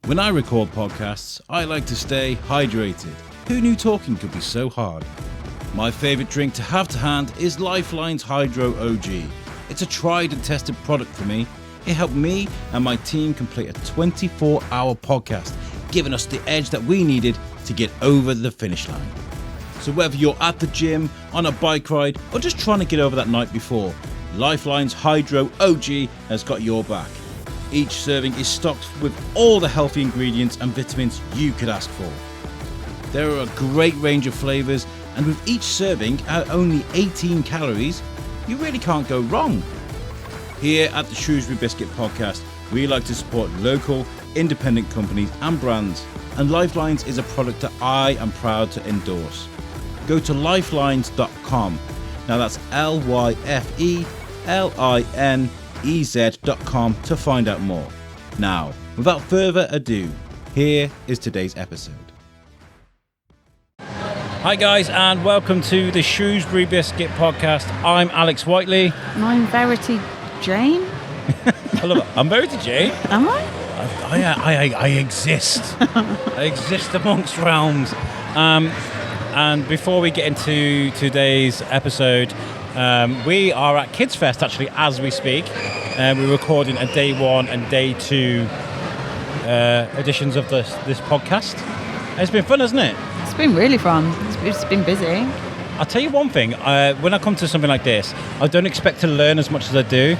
When I record podcasts, I like to stay hydrated. Who knew talking could be so hard? My favourite drink to have to hand is Lifeline's Hydro OG. It's a tried and tested product for me. It helped me and my team complete a 24-hour podcast, giving us the edge that we needed to get over the finish line. So whether you're at the gym, on a bike ride, or just trying to get over that night before, Lifeline's Hydro OG has got your back. Each serving is stocked with all the healthy ingredients and vitamins you could ask for. There are a great range of flavours, and with each serving at only 18 calories, you really can't go wrong. Here at the Shrewsbury Biscuit podcast, we like to support local, independent companies and brands, and Lifelines is a product that I am proud to endorse. Go to lifelines.com. Now that's LYFELINEZ.com to find out more. Now, without further ado, here is today's episode. Hi guys, and welcome to the Shrewsbury Biscuit podcast. I'm Alex Whiteley. And I'm Verity Jane. I love it. I'm Verity Jane. Am I? I exist. I exist amongst realms. And before we get into today's episode, we are at Kids Fest actually as we speak. We're recording a day 1 and day 2 editions of this podcast. It's been fun, hasn't it? It's been really fun. It's been busy. I'll tell you one thing. When I come to something like this, I don't expect to learn as much as I do.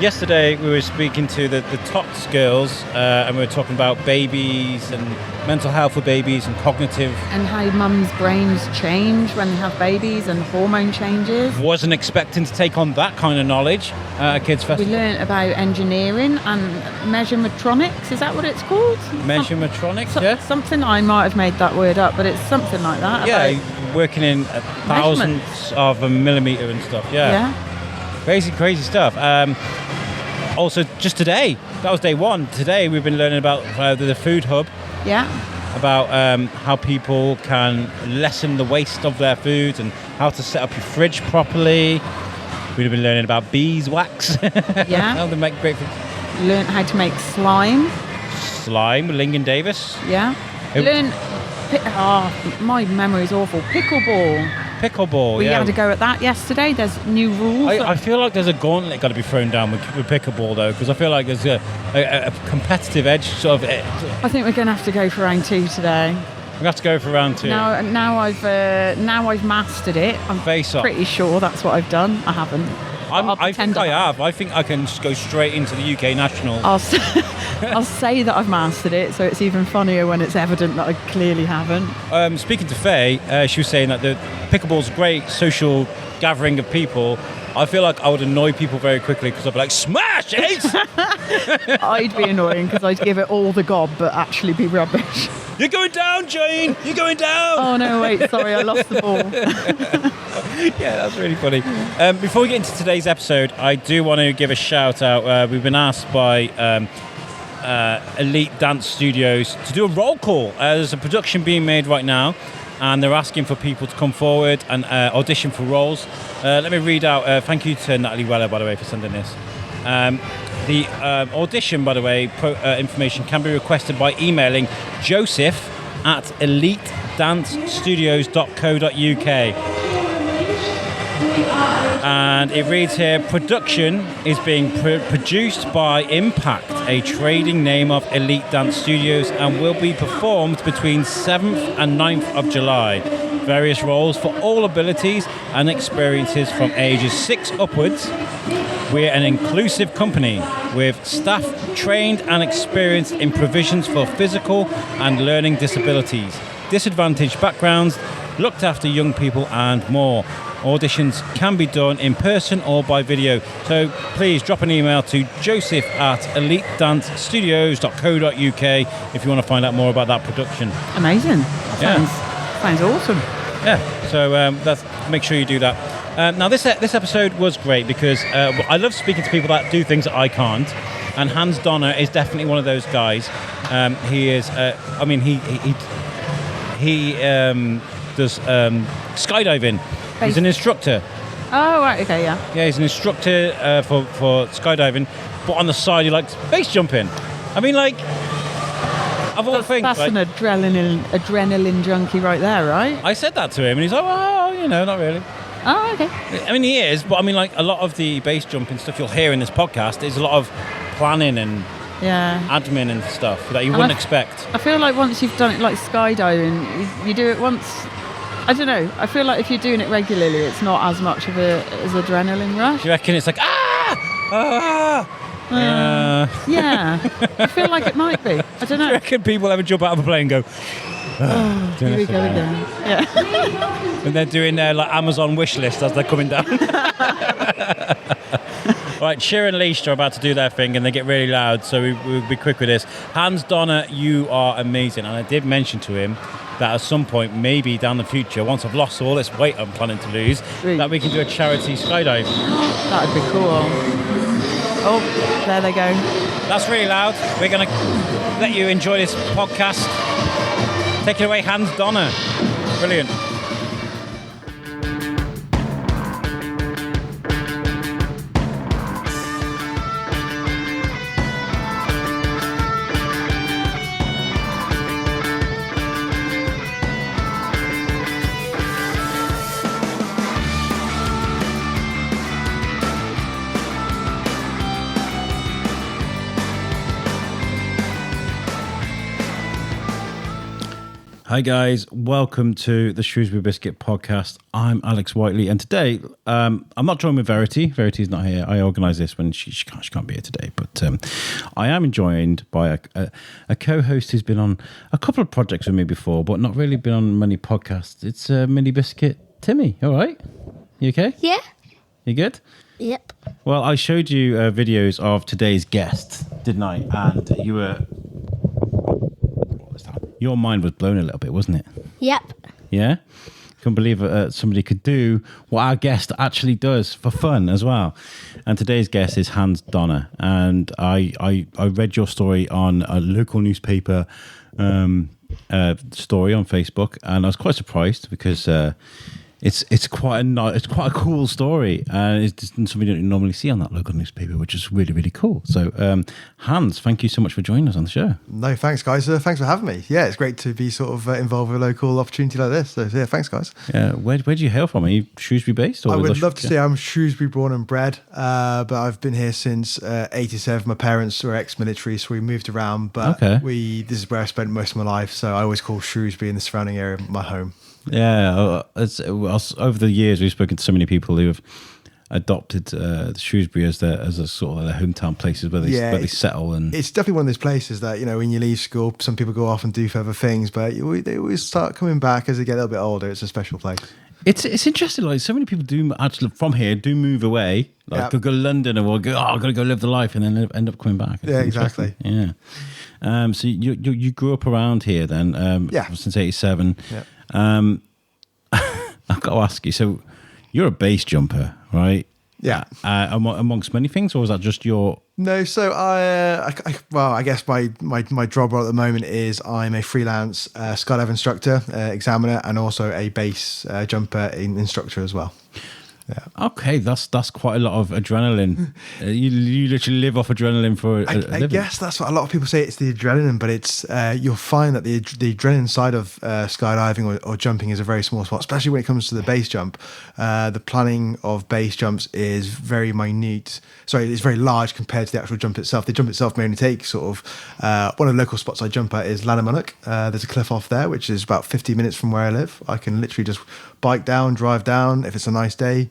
Yesterday, we were speaking to the TOTS girls, and we were talking about babies and mental health for babies and cognitive. And how mums' brains change when they have babies and hormone changes. Wasn't expecting to take on that kind of knowledge at Kids Fest. We learnt about engineering and measuremetronics. Is that what it's called? Measuremetronics, yeah. Something, I might have made that word up, but it's something like that. Yeah, working in thousands of a millimetre and stuff, yeah. Crazy stuff. Also, just today, that was day 1. Today, we've been learning about the food hub. Yeah. About how people can lessen the waste of their food and how to set up your fridge properly. We've been learning about beeswax. Yeah. How to make great food. Learn how to make slime. Slime with Lingan Davis. Yeah. My memory's awful. Pickleball. We had to go at that yesterday. There's new rules. I feel like there's a gauntlet got to be thrown down with pickleball though, because I feel like there's a competitive edge sort of. I think we're going to have to go for round 2 today. We have to go for round 2. Now I've mastered it. I'm pretty sure that's what I've done. I haven't. I think I have. I think I can just go straight into the UK national. I'll say that I've mastered it, so it's even funnier when it's evident that I clearly haven't. Speaking to Faye, she was saying that the pickleball's a great social gathering of people. I feel like I would annoy people very quickly because I'd be like, smash it! I'd be annoying because I'd give it all the gob but actually be rubbish. You're going down, Jane! You're going down! Oh no, wait, sorry, I lost the ball. Yeah, that's really funny. Before we get into today's episode, I do want to give a shout out. We've been asked by Elite Dance Studios to do a roll call. There's a production being made right now, and they're asking for people to come forward and audition for roles. Let me read out. Thank you to Natalie Weller, by the way, for sending this. The audition, by the way, information can be requested by emailing joseph@elitedancestudios.co.uk. And it reads here, production is being produced by Impact, a trading name of Elite Dance Studios, and will be performed between 7th and 9th of July. Various roles for all abilities and experiences from ages 6 upwards. We're an inclusive company with staff trained and experienced in provisions for physical and learning disabilities, disadvantaged backgrounds, looked after young people and more. Auditions can be done in person or by video. So please drop an email to joseph@elitedancestudios.co.uk if you want to find out more about that production. Amazing. Sounds awesome. Yeah, so make sure you do that. Now this episode was great because I love speaking to people that do things that I can't, and Hans Donner is definitely one of those guys. He is. He does skydiving. He's an instructor. Oh right, okay, yeah. Yeah, he's an instructor for skydiving, but on the side he likes base jumping. I mean, like, of all things, that's an adrenaline junkie right there, right? I said that to him, and he's like, "Well, not really." Oh, okay. I mean, he is, but I mean, like a lot of the base jumping stuff you'll hear in this podcast is a lot of planning and admin and stuff that you wouldn't expect. I feel like once you've done it, like skydiving, you do it once. I don't know. I feel like if you're doing it regularly, it's not as much of as adrenaline rush. You reckon it's like yeah, I feel like it might be. I don't know. You reckon people ever jump out of a plane and go, here we go again. Yeah. And they're doing their like Amazon wish list as they're coming down. Right, Sheer and Leash are about to do their thing and they get really loud, so we'll be quick with this. Hans Donner, you are amazing. And I did mention to him that at some point, maybe down the future, once I've lost all this weight I'm planning to lose, that we can do a charity skydive. That would be cool. Oh, there they go. That's really loud. We're going to let you enjoy this podcast. Take it away, Hans Donner. Brilliant. Hi guys, welcome to the Shrewsbury Biscuit podcast. I'm Alex Whiteley, and today I'm not joined with Verity. Verity's not here. I organised this when she can't be here today, but I am joined by a co-host who's been on a couple of projects with me before, but not really been on many podcasts. It's Mini-Biscuit. Timmy, all right? You okay? Yeah. You good? Yep. Well, I showed you videos of today's guest, didn't I? And you were... Your mind was blown a little bit, wasn't it? Yep. Yeah? Couldn't believe somebody could do what our guest actually does for fun as well. And today's guest is Hans Donner. And I read your story on a local newspaper story on Facebook, and I was quite surprised because it's quite a cool story, and it's just something you don't normally see on that local newspaper, which is really, really cool. So, Hans, thank you so much for joining us on the show. No, thanks, guys. Thanks for having me. Yeah, it's great to be sort of involved with a local opportunity like this. So, yeah, thanks, guys. Where do you hail from? Are you Shrewsbury based? Or I would love to say I'm Shrewsbury born and bred, but I've been here since '87. My parents were ex-military, so we moved around. But this is where I spent most of my life. So I always call Shrewsbury and the surrounding area my home. Yeah, over the years we've spoken to so many people who have adopted Shrewsbury as a sort of their hometown places where they settle. And it's definitely one of those places that, when you leave school, some people go off and do further things, but they always start coming back as they get a little bit older. It's a special place. It's interesting. Like, so many people do actually from here do move away, like they'll go to London or go, I've got to go live the life, and then end up coming back. Yeah, exactly. Yeah. So you grew up around here then? Since '87. Yeah. I've got to ask you. So you're a base jumper, right? Yeah. Amongst many things, or was that just your? No, so I guess my job role at the moment is I'm a freelance skydive instructor, examiner, and also a base jumper instructor as well. Yeah. Okay, that's quite a lot of adrenaline. You literally live off adrenaline for a living. I guess that's what a lot of people say. It's the adrenaline, but it's you'll find that the adrenaline side of skydiving or jumping is a very small spot, especially when it comes to the base jump. The planning of base jumps is very minute. Sorry, it's very large compared to the actual jump itself. The jump itself may only take sort of one of the local spots I jump at is Lannamunnock. There's a cliff off there, which is about 50 minutes from where I live. I can literally just bike down, drive down if it's a nice day.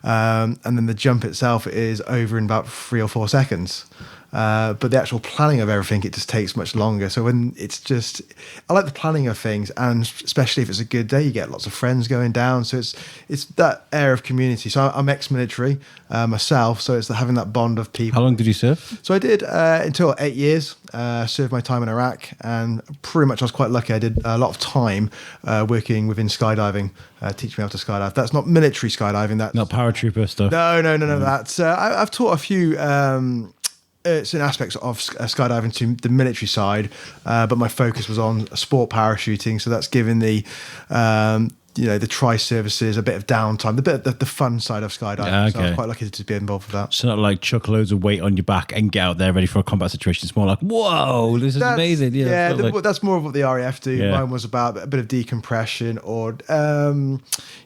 And then the jump itself is over in about 3 or 4 seconds. But the actual planning of everything, it just takes much longer. So I like the planning of things, and especially if it's a good day, you get lots of friends going down. So it's that air of community. So I'm ex-military myself, so it's having that bond of people. How long did you serve? So I did until 8 years, served my time in Iraq, and pretty much I was quite lucky. I did a lot of time working within skydiving, teaching me how to skydive. That's not military skydiving. That's not paratrooper stuff. No. That's I've taught a few certain aspects of skydiving to the military side, but my focus was on sport parachuting. So that's giving the the try services, a bit of downtime, the fun side of skydiving. So I was quite lucky to be involved with that. So not like chuck loads of weight on your back and get out there ready for a combat situation. It's more like, whoa, this is amazing. Yeah, that's more of what the RAF do. Yeah. Mine was about a bit of decompression, or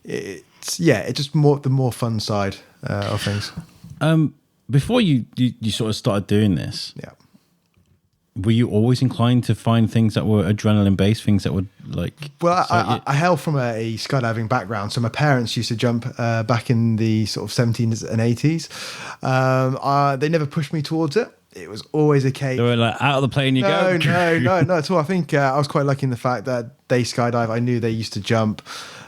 it's just the more fun side of things. Before you sort of started doing this, Yeah. were you always inclined to find things that were adrenaline based, things that would like? Well, I hail from a skydiving background, so my parents used to jump back in the sort of 70s and 80s. They never pushed me towards it. It was always a case. They were like, out of the plane you go. No, not at all. I think I was quite lucky in the fact that they skydive. I knew they used to jump.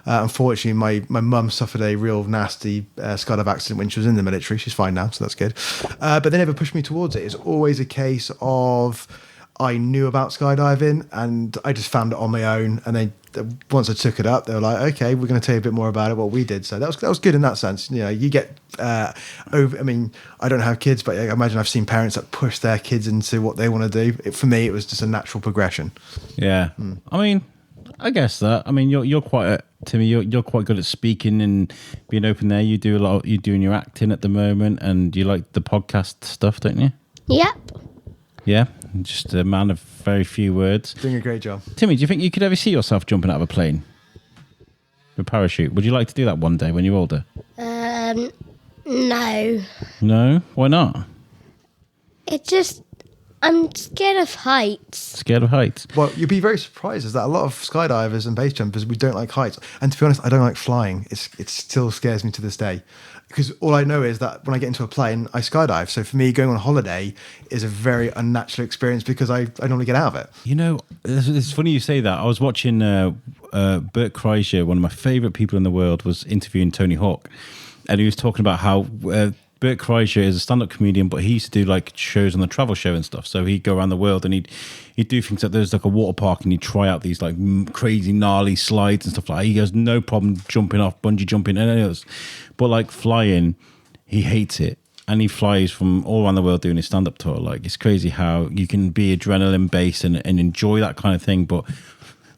Unfortunately, my mum suffered a real nasty skydive accident when she was in the military. She's fine now, so that's good. But they never pushed me towards it. It's always a case of I knew about skydiving and I just found it on my own. And then once I took it up, they were like, okay, we're going to tell you a bit more about it, what we did. So that was good in that sense. You get over. I mean, I don't have kids, but I imagine I've seen parents that push their kids into what they want to do. For me, it was just a natural progression. Yeah. I mean, I guess that. I mean, you're quite Timmy. You're quite good at speaking and being open there. You do a lot. You're doing your acting at the moment, and you like the podcast stuff, don't you? Yep. Yeah, just a man of very few words. Doing a great job. Timmy, do you think you could ever see yourself jumping out of a plane with a parachute? Would you like to do that one day when you're older? No. No? Why not? I'm scared of heights. Scared of heights? Well, you'd be very surprised is that a lot of skydivers and base jumpers, we don't like heights. And to be honest, I don't like flying. It still scares me to this day. Because all I know is that when I get into a plane, I skydive. So for me, going on holiday is a very unnatural experience because I normally get out of it. You know, it's funny you say that. I was watching Bert Kreischer, one of my favourite people in the world, was interviewing Tony Hawk. And he was talking about how Bert Kreischer is a stand-up comedian, but he used to do like shows on the travel show and stuff. So he'd go around the world and he'd do things like there's like a water park and he'd try out these like crazy gnarly slides and stuff like that. He has no problem jumping off, bungee jumping, and any others. But like flying, he hates it. And he flies from all around the world doing his stand-up tour. Like, it's crazy how you can be adrenaline-based and enjoy that kind of thing, but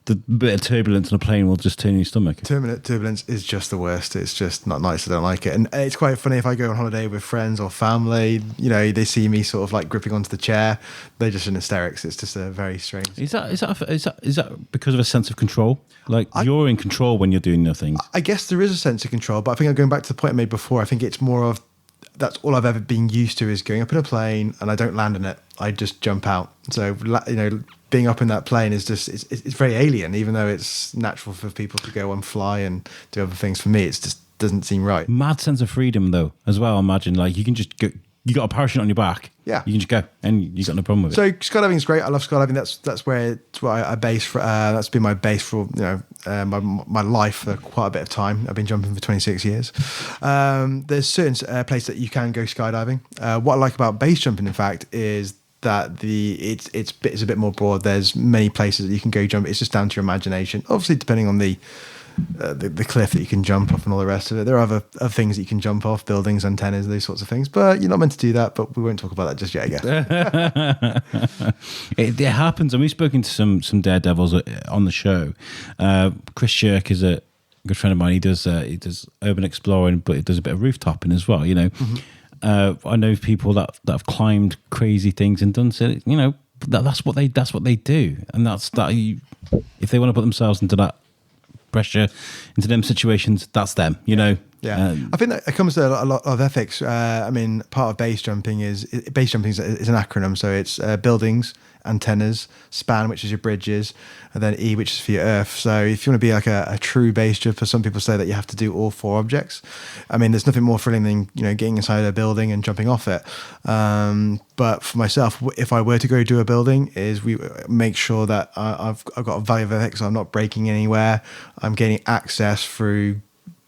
the bit of turbulence on a plane will just turn your stomach. Turbulence is just the worst. It's just not nice. I don't like it. And it's quite funny if I go on holiday with friends or family, they see me sort of like gripping onto the chair. They're just in hysterics. It's just a very strange. Is that because of a sense of control? Like you're in control when you're doing nothing. I guess there is a sense of control, but I think I'm going back to the point I made before. I think it's more of that's all I've ever been used to is going up in a plane and I don't land in it. I just jump out. So, being up in that plane is just, it's very alien, even though it's natural for people to go and fly and do other things. For me, it just doesn't seem right. Mad sense of freedom, though, as well. Imagine, like, you can just go, you got a parachute on your back. Yeah. You can just go and you got no problem with it. So skydiving is great. I love skydiving. That's where I base for. That's been my base for my life for quite a bit of time. I've been jumping for 26 years. There's certain places that you can go skydiving. What I like about base jumping, in fact, is that it's a bit more broad. There's many places that you can go jump. It's just down to your imagination. Obviously, depending on the cliff that you can jump off and all the rest of it. There are other things that you can jump off, buildings, antennas, those sorts of things. But you're not meant to do that. But we won't talk about that just yet, I guess. It happens, and we've spoken to some daredevils on the show. Chris Shirk is a good friend of mine. He does urban exploring, but he does a bit of rooftopping as well. Mm-hmm. I know people that have climbed crazy things and done so. That's what they do, and that's that. If they want to put themselves into that pressure, into them situations, that's them. Yeah, I think that it comes to a lot of ethics. Part of base jumping is an acronym, so it's buildings, antennas, span, which is your bridges, and then E, which is for your earth. So if you want to be like a true base jumper, some people say that you have to do all four objects. There's nothing more thrilling than getting inside a building and jumping off it. But for myself, if I were to go do a building, is we make sure that I've got a value of ethics. So I'm not breaking anywhere. I'm gaining access through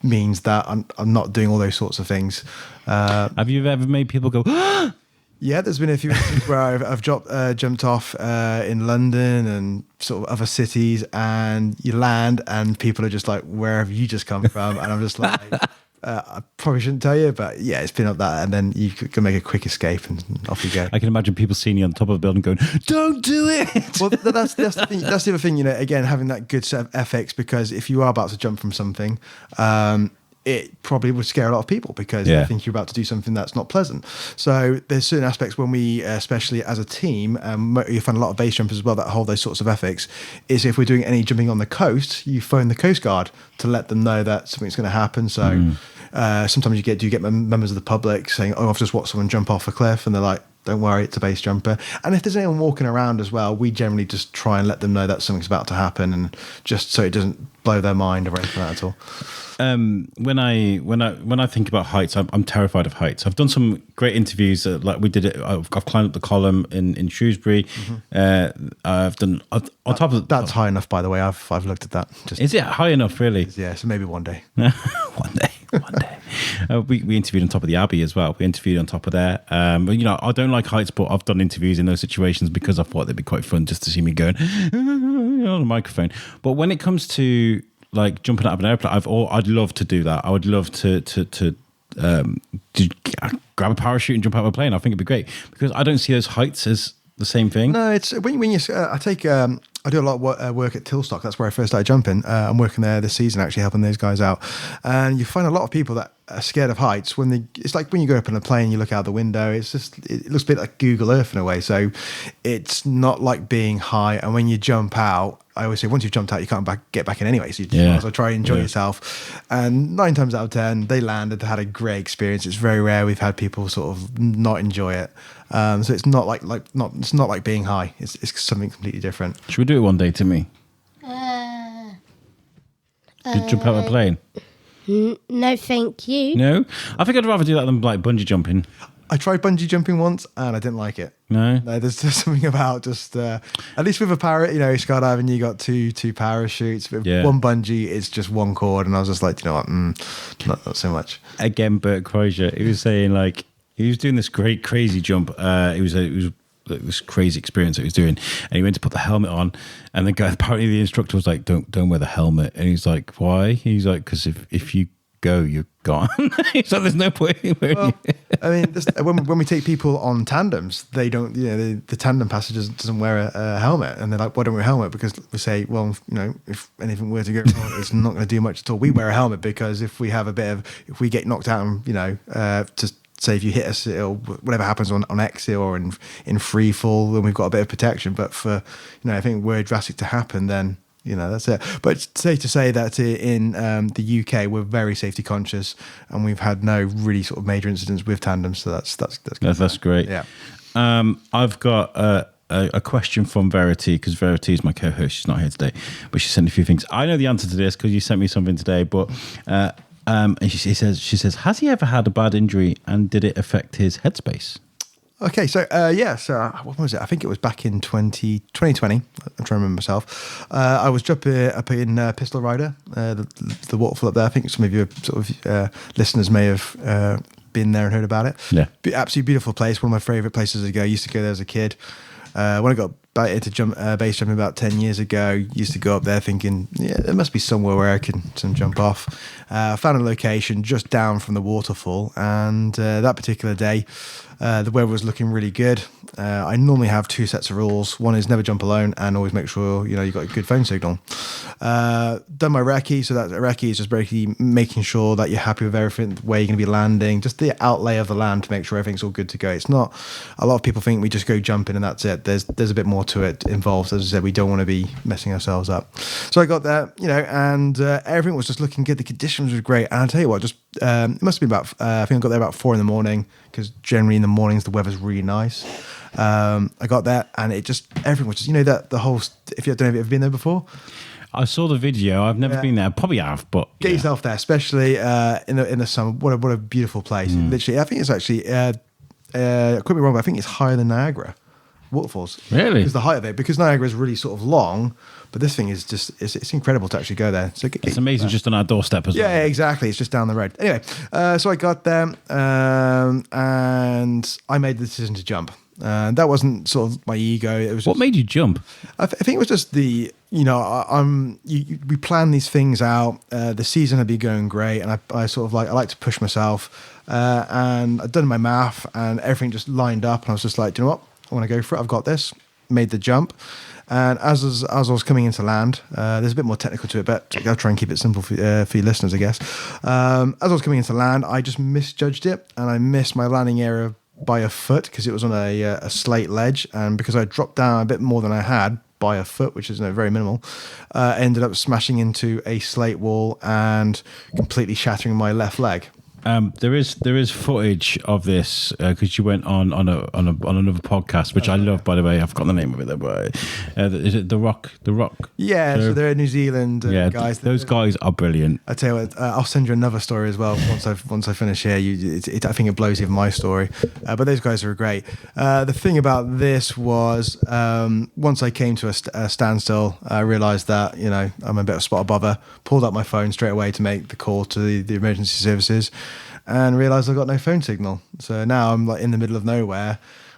means that I'm not doing all those sorts of things. Have you ever made people go? Yeah, there's been a few instances where I've jumped off in London and sort of other cities, and you land and people are just like, where have you just come from? And I'm just like, I probably shouldn't tell you, but yeah, it's been up that, and then you can make a quick escape and off you go. I can imagine people seeing you on top of a building going, "Don't do it." Well, that's the thing. That's the other thing, again, having that good set of ethics, because if you are about to jump from something, it probably would scare a lot of people because they think you're about to do something that's not pleasant. So there's certain aspects when we, especially as a team, you find a lot of base jumpers as well that hold those sorts of ethics, is if we're doing any jumping on the coast, you phone the Coast Guard to let them know that something's going to happen. So sometimes you get members of the public saying, "Oh, I've just watched someone jump off a cliff," and they're like, "Don't worry, it's a base jumper." And if there's anyone walking around as well, we generally just try and let them know that something's about to happen, and just so it doesn't blow their mind or anything like that at all. When I think about heights, I'm terrified of heights. I've done some great interviews, like we did it. I've climbed up the column in Shrewsbury. I've done on top of that's high enough, by the way. I've looked at that. Is it high enough, really? Yeah, so maybe one day. One day. We interviewed on top of the Abbey as well. We interviewed on top of there. But, I don't like heights, but I've done interviews in those situations because I thought they'd be quite fun just to see me going on the microphone. But when it comes to like jumping out of an airplane, I'd love to do that. I would love to grab a parachute and jump out of a plane. I think it'd be great because I don't see those heights as the same thing. No, it's when you I do a lot of work at Tilstock. That's where I first started jumping. I'm working there this season, actually helping those guys out. And you find a lot of people that are scared of heights. It's like when you go up in a plane, you look out the window. It looks a bit like Google Earth in a way. So it's not like being high. And when you jump out, I always say once you've jumped out, you can't get back in anyway. So you might as well try and enjoy yourself. And 9 times out of 10, they landed, they had a great experience. It's very rare we've had people sort of not enjoy it. So it's not like being high. It's something completely different. Should we do it one day, Timmy? Did you jump out of a plane? No, thank you. No? I think I'd rather do that than like bungee jumping. I tried bungee jumping once and I didn't like it. No, there's just something about just at least with a skydiving, you got two parachutes. With one bungee, it's just one cord, and I was just like, not so much. Again, Bert Kreischer, he was saying like he was doing this great crazy jump. It was this crazy experience that he was doing, and he went to put the helmet on, and the guy, apparently the instructor was like, don't wear the helmet, and he's like, why? He's like, because if you go, you're gone. So there's no point. I mean, when we take people on tandems, they don't. The tandem passenger doesn't wear a helmet, and they're like, "Why don't we wear a helmet?" Because we say, "Well, if anything were to go wrong, it's not going to do much at all." We wear a helmet because if we get knocked out, to say if you hit us, whatever happens on exit or in free fall, then we've got a bit of protection. But for I think were drastic to happen, then. That's it. But it's safe to say that in the UK, we're very safety conscious, and we've had no really sort of major incidents with tandems. So that's good. That's great. Yeah. I've got a question from Verity, because Verity is my co-host. She's not here today, but she sent a few things. I know the answer to this because you sent me something today. But and she says, has he ever had a bad injury, and did it affect his headspace? Okay, so what was it? I think it was back in 2020. I'm trying to remember myself. I was up in Pistol Rider, the waterfall up there. I think some of your sort of listeners may have been there and heard about it. Yeah, absolutely beautiful place. One of my favourite places to go. I used to go there as a kid. When I got back into base jumping about 10 years ago, used to go up there thinking, there must be somewhere where I can jump off. Found a location just down from the waterfall, and that particular day, the weather was looking really good. I normally have 2 sets of rules. One is never jump alone, and always make sure you got a good phone signal. Done my recce, so that recce is just basically making sure that you're happy with everything, where you're going to be landing, just the outlay of the land to make sure everything's all good to go. It's not. A lot of people think we just go jumping and that's it. There's a bit more to it involved. As I said, we don't want to be messing ourselves up. So I got there, and everything was just looking good. The conditions were great, and I'll tell you what, just it must have been about. I think I got there about 4 a.m, because generally in the mornings the weather's really nice. I got there and everything was just, that the whole, if you don't know if you've ever been there before. I saw the video. I've never been there. Probably have, but get yourself there, especially in the summer. What a beautiful place. Literally, I think it's actually could be wrong, but I think it's higher than Niagara waterfalls. Really? Because the height of it, because Niagara is really sort of long, but this thing is just it's incredible to actually go there. So it's amazing, just on our doorstep as well. Yeah, exactly. It's just down the road. Anyway, so I got there and I made the decision to jump. That wasn't sort of my ego. It was What just, made you jump? I think it was just the, we plan these things out. The season had been going great, and I sort of I like to push myself. And I'd done my math, and everything just lined up, and I was just like, do you know what? I want to go for it. I've got this. Made the jump. And as I was coming into land, there's a bit more technical to it, but I'll try and keep it simple for your listeners, I guess. As I was coming into land, I just misjudged it, and I missed my landing area by a foot because it was on a slate ledge, and because I dropped down a bit more than I had by a foot, which is very minimal, ended up smashing into a slate wall and completely shattering my left leg. There is footage of this because you went on another podcast, which I love, by the way. I've forgotten the name of it. But is it The Rock? Yeah, so they're New Zealand guys. Those guys are brilliant. I tell you what, I'll send you another story as well once I finish here. I think it blows even my story. But those guys are great. The thing about this was once I came to a standstill, I realised that I'm a bit of a spot of bother. Pulled up my phone straight away to make the call to the emergency services. And realised I've got no phone signal. So now I'm in the middle of nowhere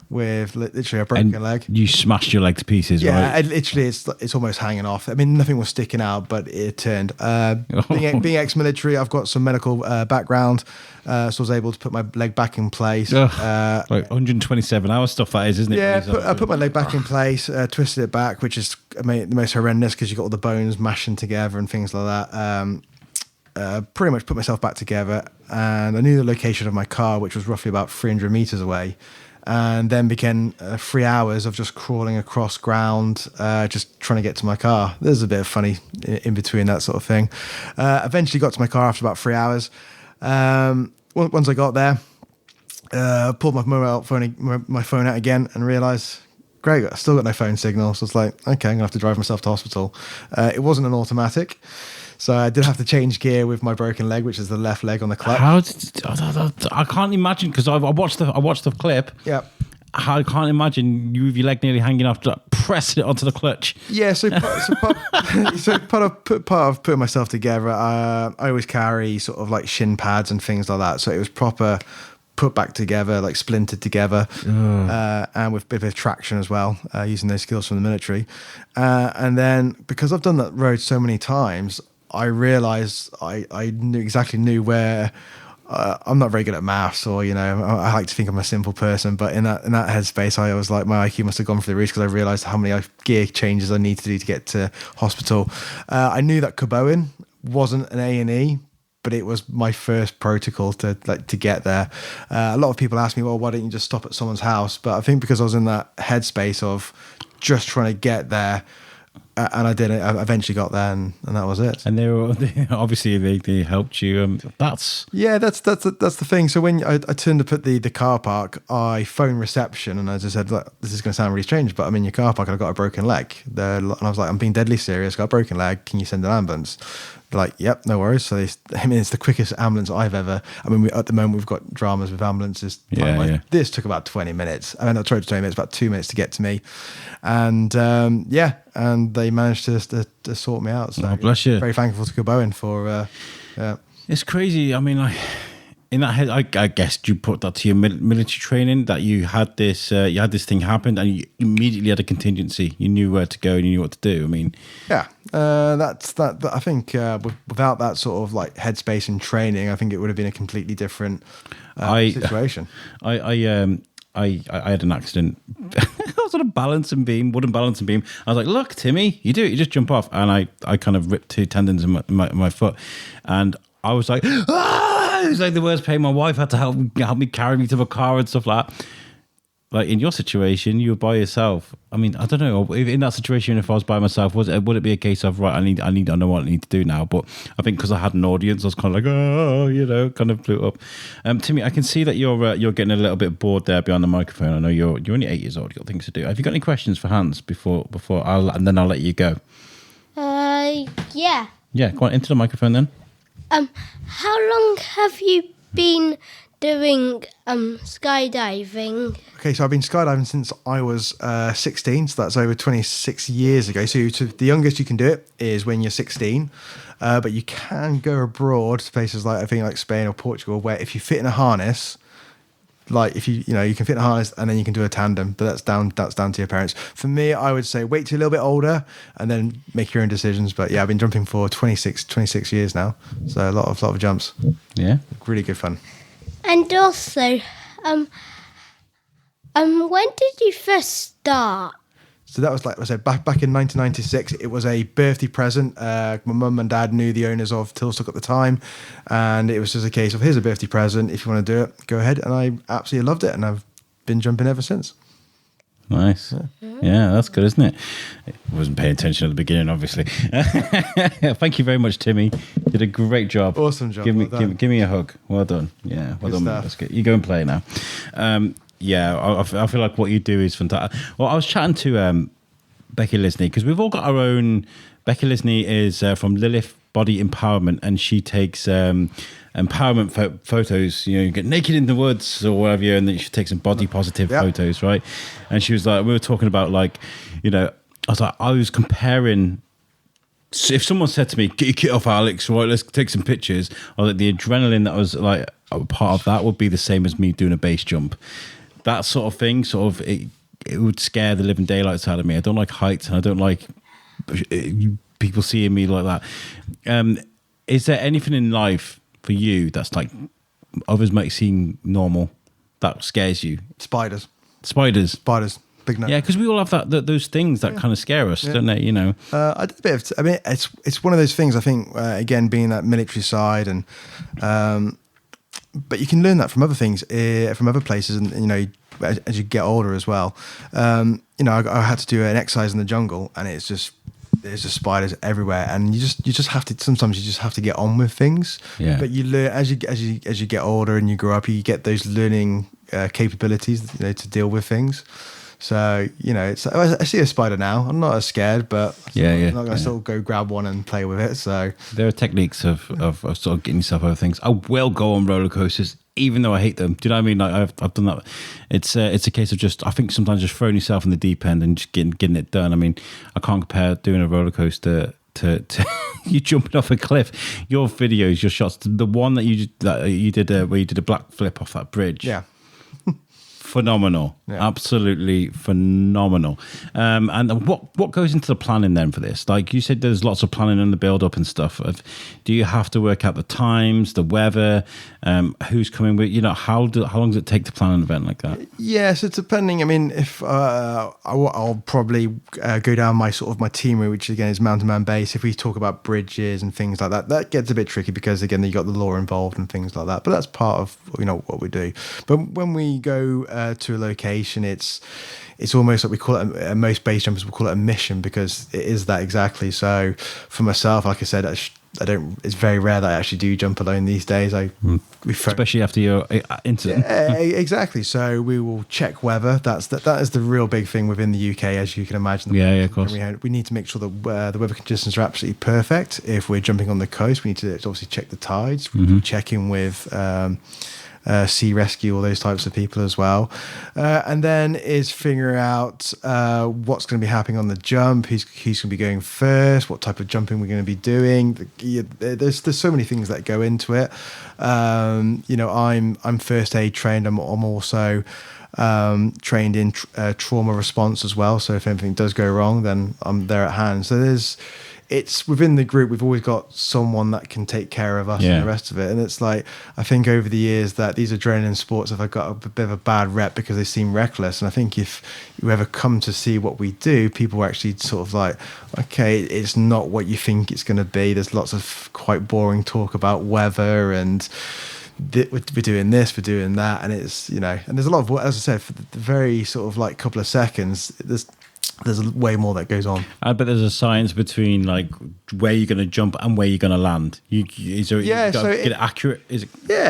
with literally a broken leg. You smashed your leg to pieces, right? Yeah, literally it's almost hanging off. I mean, nothing was sticking out, but it turned. Being ex-military, I've got some medical background, so I was able to put my leg back in place. Like 127 hour stuff that is, isn't it? Yeah, I put my leg back in place, twisted it back, which is the most horrendous because you've got all the bones mashing together and things like that. Pretty much put myself back together, and I knew the location of my car, which was roughly about 300 meters away, and then began 3 hours of just crawling across ground, just trying to get to my car. There's a bit of funny in between that sort of thing. Eventually got to my car after about 3 hours. Once I got there, pulled my phone out again and realized, great, I still got no phone signal. So it's like, okay, I'm gonna have to drive myself to hospital. It wasn't an automatic. So I did have to change gear with my broken leg, which is the left leg on the clutch. I can't imagine, because I watched the clip. Yeah. I can't imagine you with your leg nearly hanging off, pressing it onto the clutch. Yeah, so part of putting myself together, I always carry sort of like shin pads and things like that. So it was proper put back together, like splintered together, and with a bit of traction as well, using those skills from the military. And then because I've done that road so many times, I realised I knew where. I'm not very good at maths, or I like to think I'm a simple person, but in that headspace, I was like, my IQ must have gone for the roof, because I realised how many gear changes I need to do to get to hospital. I knew that Caboin wasn't an A&E, but it was my first protocol to get there. A lot of people ask me, well, why don't you just stop at someone's house? But I think because I was in that headspace of just trying to get there. And I did it. I eventually got there, and that was it. And obviously they helped you. That's the thing. So when I turned up at the car park, I phoned reception, and I just said, look, this is going to sound really strange, but I'm in your car park and I've got a broken leg. And I was like, I'm being deadly serious. Got a broken leg. Can you send an ambulance? They're like, yep, no worries. So it's the quickest ambulance I've ever. I mean, at the moment we've got dramas with ambulances. Yeah. This took about 20 minutes. I mean, not 20 minutes, about 2 minutes to get to me, and and they managed to sort me out. So oh, bless you. Very thankful to Caboin for. It's crazy. I mean, in that head, I guess you put that to your military training, that you had this thing happen, and you immediately had a contingency. You knew where to go and you knew what to do. I mean, yeah, that's that. I think without that sort of like headspace and training, I think it would have been a completely different situation. I had an accident. I was on a wooden balancing beam. I was like, look, Timmy, you do it, you just jump off. And I kind of ripped 2 tendons in my foot. And I was like, ah! It was like the worst pain. My wife had to help me carry me to the car and stuff like that. Like in your situation, you were by yourself. I mean, I don't know. In that situation, if I was by myself, would it be a case of, right, I know what I need to do now? But I think because I had an audience, I was kind of like, kind of blew up. Timmy, I can see that you're getting a little bit bored there behind the microphone. I know you're only 8 years old. You've got things to do. Have you got any questions for Hans before and then I'll let you go? Yeah. Yeah, go on into the microphone then. How long have you been doing skydiving? Okay, so I've been skydiving since I was 16, so that's over 26 years ago. So the youngest you can do it is when you're 16, but you can go abroad to places like, I think, like Spain or Portugal, where if you fit in a harness, like if you can fit in a harness and then you can do a tandem, but that's down to your parents. For me, I would say wait till a little bit older and then make your own decisions. But yeah, I've been jumping for 26 years now, so a lot of jumps. Yeah, really good fun. And also, when did you first start? So that was, like I said, back in 1996. It was a birthday present. My mum and dad knew the owners of Tilstock at the time, and it was just a case of, here's a birthday present. If you want to do it, go ahead. And I absolutely loved it, and I've been jumping ever since. Nice. Yeah, that's good, isn't it? I wasn't paying attention at the beginning, obviously. Thank you very much, Timmy. You did a great job. Awesome job. Give me a hug. Well done. Yeah, well done. That's good. You go and play now. Yeah, I feel like what you do is fantastic. Well, I was chatting to Becky Lisney, because we've all got our own. Becky Lisney is from Lilith Body Empowerment, and she takes empowerment photos. You get naked in the woods or whatever, and then she takes some body positive photos, right? And she was like, we were talking about, like, I was comparing. So if someone said to me, "Get your kit off, Alex, right, let's take some pictures," I was like, the adrenaline that was like a part of that would be the same as me doing a base jump. That sort of thing, it would scare the living daylights out of me. I don't like heights, and I don't like people seeing me like that. Is there anything in life for you that's like others might seem normal that scares you? Spiders. Big no. Yeah, because we all have those things that kind of scare us, don't they? I did a bit of. It's one of those things. I think again, being that military side, and but you can learn that from other things, from other places, and as you get older as well. I had to do an exercise in the jungle, and there's just spiders everywhere, and you just have to. Sometimes you just have to get on with things. Yeah. But you learn as you get older and you grow up, you get those learning capabilities, to deal with things. So, I see a spider now. I'm not as scared, but I'm not going to still go grab one and play with it. So there are techniques of sort of getting yourself over things. I will go on roller coasters, even though I hate them. Do you know what I mean? Like I've done that. It's a case of just, I think sometimes just throwing yourself in the deep end and just getting it done. I mean, I can't compare doing a roller coaster to you jumping off a cliff. Your videos, your shots, the one that you did where you did a black flip off that bridge. Yeah. Phenomenal, absolutely phenomenal. And what goes into the planning then for this? Like you said, there's lots of planning in the build up and stuff. Do you have to work out the times, the weather, who's coming with? How long does it take to plan an event like that? Yes, it's depending. I mean, if I'll probably go down my team route, which again is mountain man base. If we talk about bridges and things like that, that gets a bit tricky because again you got the law involved and things like that. But that's part of what we do. But when we go to a location, it's almost like we call it most base jumpers will call it a mission, because it is that exactly. So for myself, like I said, it's very rare that I actually do jump alone these days. Especially after your incident. Yeah, exactly. So we will check weather. That is the real big thing within the UK, as you can imagine. Yeah, of course. We need to make sure that the weather conditions are absolutely perfect. If we're jumping on the coast, we need to obviously check the tides. We'll check in with sea rescue, all those types of people as well, and then is figuring out what's going to be happening on the jump, who's going to be going first, what type of jumping we're going to be trained. There's so many things that go into it. I'm first aid trained. I'm also trained in trauma response as well. So if anything does go wrong, then I'm there at hand. So it's within the group, we've always got someone that can take care of us and the rest of it. And it's like, I think over the years that these adrenaline sports have got a bit of a bad rep because they seem reckless. And I think if you ever come to see what we do, people are actually sort of like, okay, it's not what you think it's going to be. There's lots of quite boring talk about weather and we're doing this, we're doing that. And it's, and there's a lot of, as I said, for the very sort of like couple of seconds, there's way more that goes on. I bet there's a science between like where you're going to jump and where you're going to land. Get it accurate.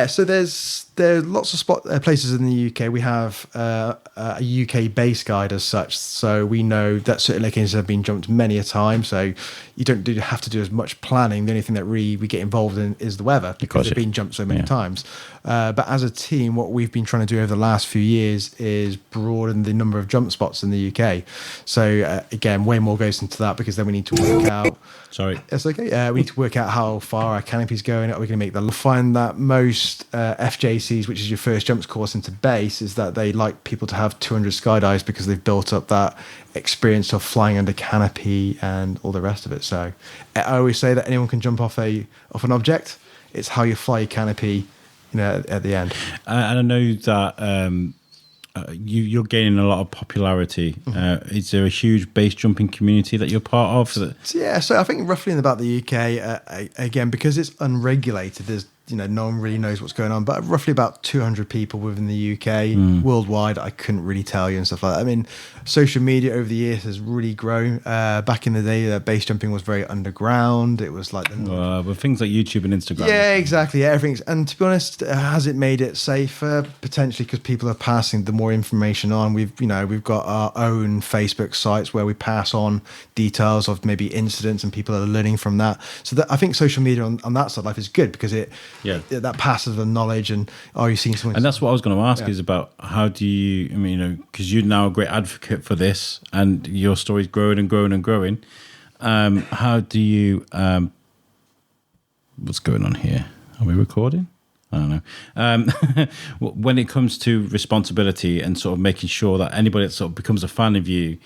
So there are lots of places in the UK. We have a UK base guide as such, so we know that certain locations have been jumped many a time. So you don't have to do as much planning. The only thing that we get involved in is the weather, because they've been jumped so many times. But as a team, what we've been trying to do over the last few years is broaden the number of jump spots in the UK. So again, way more goes into that, because then we need to work out. Sorry, it's okay. We need to work out how far our canopy's going. Are we going to make find that most FJC AJCs, which is your first jumps course into base, is that they like people to have 200 skydives because they've built up that experience of flying under canopy and all the rest of it. So I always say that anyone can jump off an object. It's how you fly your canopy, at the end. And I know that you're gaining a lot of popularity. Is there a huge base jumping community that you're part of? Yeah, so I think roughly in about the UK, again, because it's unregulated, there's no one really knows what's going on, but roughly about 200 people within the UK. Worldwide, I couldn't really tell you and stuff like that. I mean, social media over the years has really grown. Back in the day, base jumping was very underground. It was like but things like YouTube and Instagram. Yeah, exactly. Everything's, and to be honest, has it made it safer? Potentially, because people are passing the more information on. We've got our own Facebook sites where we pass on details of maybe incidents, and people are learning from that. So that, I think social media on that side of life is good because that passes the knowledge. And are you seeing something? And that's what I was going to ask is about how do you? I mean, because you're now a great advocate for this, and your story's growing and growing and growing. How do you? What's going on here? Are we recording? I don't know. When it comes to responsibility and sort of making sure that anybody that sort of becomes a fan of you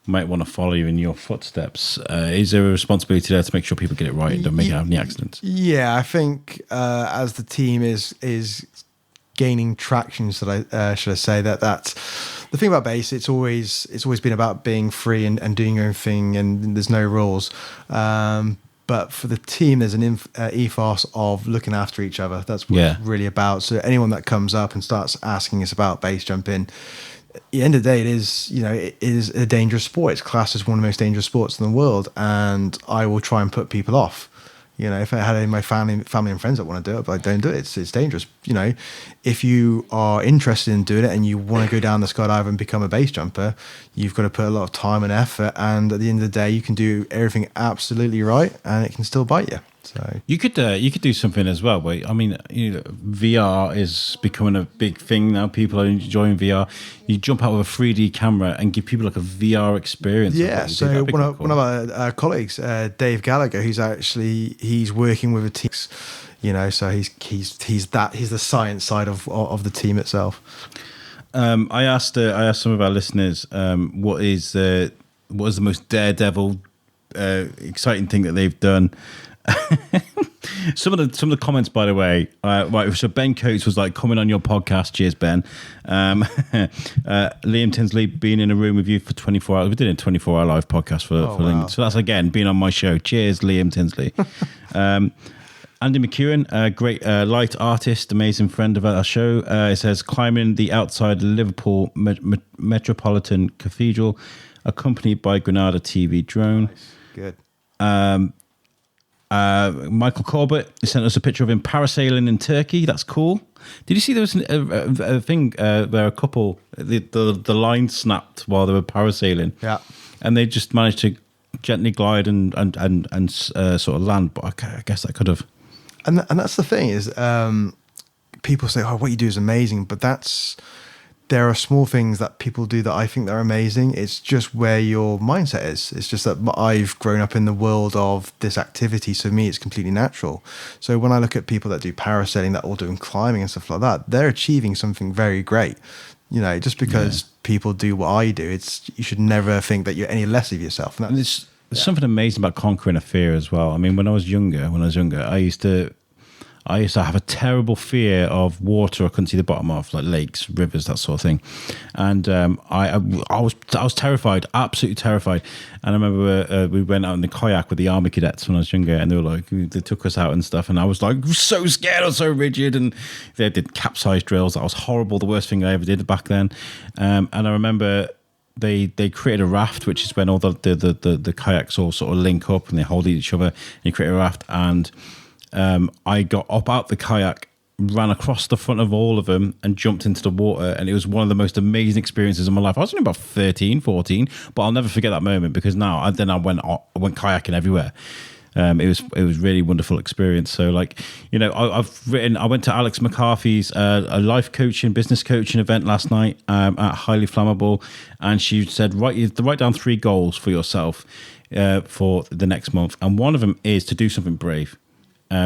might want to follow you in your footsteps, is there a responsibility there to make sure people get it right and don't make any accidents? Yeah, I think as the team is gaining traction, should I say that's the thing about base. It's always been about being free and doing your own thing, and there's no rules. But for the team, there's an ethos of looking after each other. That's what it's really about. So anyone that comes up and starts asking us about base jumping, at the end of the day, it is a dangerous sport. It's classed as one of the most dangerous sports in the world, and I will try and put people off. If I had any of my family and friends that want to do it, but I don't do it, it's dangerous. If you are interested in doing it and you want to go down the skydive and become a base jumper, you've got to put a lot of time and effort. And at the end of the day, you can do everything absolutely right, and it can still bite you. So you could do something as well. Where, I mean, VR is becoming a big thing now. People are enjoying VR. You jump out with a 3D camera and give people like a VR experience. Yeah. So one of our colleagues, Dave Gallagher, he's working with a team. So he's the science side of the team itself. I asked some of our listeners what is the most daredevil, exciting thing that they've done. Some of the comments, by the way, right. So Ben Coates was like, "Coming on your podcast, cheers, Ben." Liam Tinsley being in a room with you for 24 hours. We did a 24-hour live podcast for Lincoln. So that's again being on my show. Cheers, Liam Tinsley. Andy McEwen, a great light artist, amazing friend of our show. It says climbing the outside Liverpool Metropolitan Cathedral, accompanied by Granada TV drone. Nice. Good. Michael Corbett sent us a picture of him parasailing in Turkey. That's cool. Did you see there was a thing where a couple, the line snapped while they were parasailing? Yeah. And they just managed to gently glide and sort of land. But I guess that could have. And that's the thing is, people say, "Oh, what you do is amazing," but there are small things that people do that I think they're amazing. It's just where your mindset is. It's just that I've grown up in the world of this activity, so me, it's completely natural. So when I look at people that do parasailing, that all doing climbing and stuff like that, they're achieving something very great. Just because people do what I do, you should never think that you're any less of yourself. And there's something amazing about conquering a fear as well. I mean, when I was younger, I used to have a terrible fear of water I couldn't see the bottom of, like lakes, rivers, that sort of thing. And I was terrified, absolutely terrified. And I remember we went out in the kayak with the army cadets when I was younger, and they took us out and stuff. And I was like so scared, I was so rigid. And they did capsize drills. That was horrible, the worst thing I ever did back then. And I remember they created a raft, which is when all the kayaks all sort of link up and they hold each other. And you create a raft, and I got up out the kayak, ran across the front of all of them and jumped into the water, and it was one of the most amazing experiences of my life. I was only about 13, 14, but I'll never forget that moment, because now I went kayaking everywhere. It was really wonderful experience. So I went to Alex McCarthy's a life coaching, business coaching event last night at Highly Flammable, and she said write down 3 goals for yourself for the next month, and one of them is to do something brave.